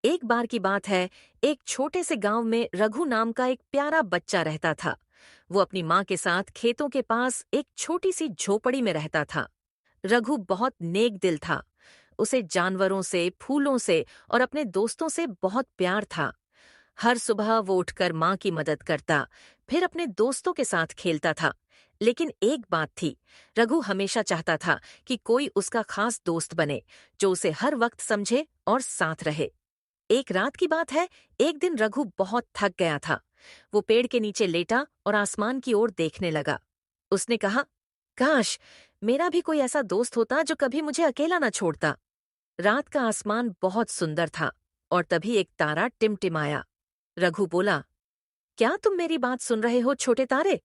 एक बार की बात है, एक छोटे से गांव में रघु नाम का एक प्यारा बच्चा रहता था। वो अपनी माँ के साथ खेतों के पास एक छोटी सी झोपड़ी में रहता था। रघु बहुत नेक दिल था। उसे जानवरों से, फूलों से और अपने दोस्तों से बहुत प्यार था। हर सुबह वो उठकर माँ की मदद करता, फिर अपने दोस्तों के साथ खेलता था। लेकिन एक बात थी, रघु हमेशा चाहता था कि कोई उसका खास दोस्त बने, जो उसे हर वक्त समझे और साथ रहे। एक रात की बात है, एक दिन रघु बहुत थक गया था। वो पेड़ के नीचे लेटा और आसमान की ओर देखने लगा। उसने कहा, काश मेरा भी कोई ऐसा दोस्त होता जो कभी मुझे अकेला न छोड़ता। रात का आसमान बहुत सुंदर था और तभी एक तारा टिमटिमाया। रघु बोला, क्या तुम मेरी बात सुन रहे हो छोटे तारे?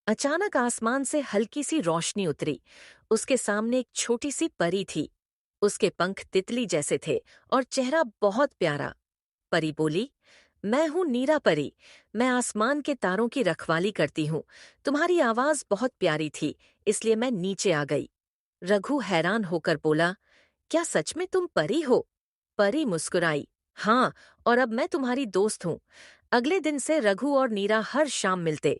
अचानक आसमान से हल्की सी रोशनी उतरी। उसके सामने एक छोटी सी परी थी। उसके पंख तितली जैसे थे और चेहरा बहुत प्यारा। परी बोली, मैं हूँ नीरा परी। मैं आसमान के तारों की रखवाली करती हूँ। तुम्हारी आवाज बहुत प्यारी थी, इसलिए मैं नीचे आ गई। रघु हैरान होकर बोला, क्या सच में तुम परी हो? परी मुस्कुराई, हाँ, और अब मैं तुम्हारी दोस्त हूँ। अगले दिन से रघु और नीरा हर शाम मिलते।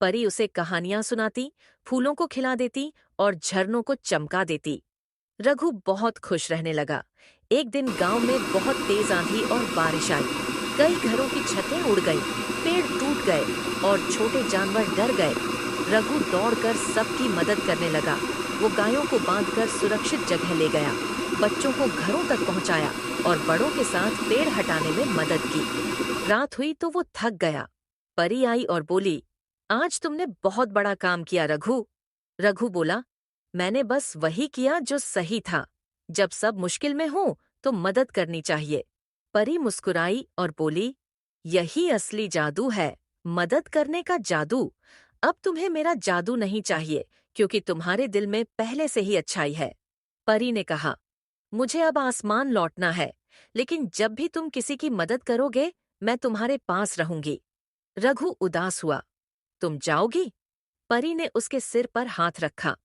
परी उसे कहानियां सुनाती, फूलों को खिला देती और झरनों को चमका देती। रघु बहुत खुश रहने लगा। एक दिन गांव में बहुत तेज आंधी और बारिश आई। कई घरों की छतें उड़ गईं, पेड़ टूट गए और छोटे जानवर डर गए। रघु दौड़कर सबकी मदद करने लगा। वो गायों को बांधकर सुरक्षित जगह ले गया, बच्चों को घरों तक पहुंचाया और बड़ों के साथ पेड़ हटाने में मदद की। रात हुई तो वो थक गया। परी आई और बोली, आज तुमने बहुत बड़ा काम किया रघु। रघु बोला, मैंने बस वही किया जो सही था। जब सब मुश्किल में हो तो मदद करनी चाहिए। परी मुस्कुराई और बोली, यही असली जादू है, मदद करने का जादू। अब तुम्हें मेरा जादू नहीं चाहिए, क्योंकि तुम्हारे दिल में पहले से ही अच्छाई है। परी ने कहा, मुझे अब आसमान लौटना है, लेकिन जब भी तुम किसी की मदद करोगे, मैं तुम्हारे पास रहूंगी। रघु उदास हुआ, तुम जाओगी? परी ने उसके सिर पर हाथ रखा।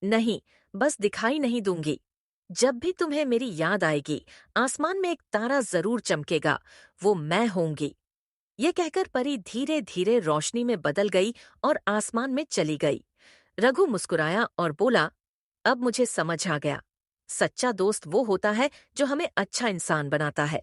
नहीं, बस दिखाई नहीं दूंगी। जब भी तुम्हें मेरी याद आएगी, आसमान में एक तारा जरूर चमकेगा, वो मैं होंगी। ये कहकर परी धीरे धीरे रोशनी में बदल गई और आसमान में चली गई। रघु मुस्कुराया और बोला, अब मुझे समझ आ गया। सच्चा दोस्त वो होता है जो हमें अच्छा इंसान बनाता है।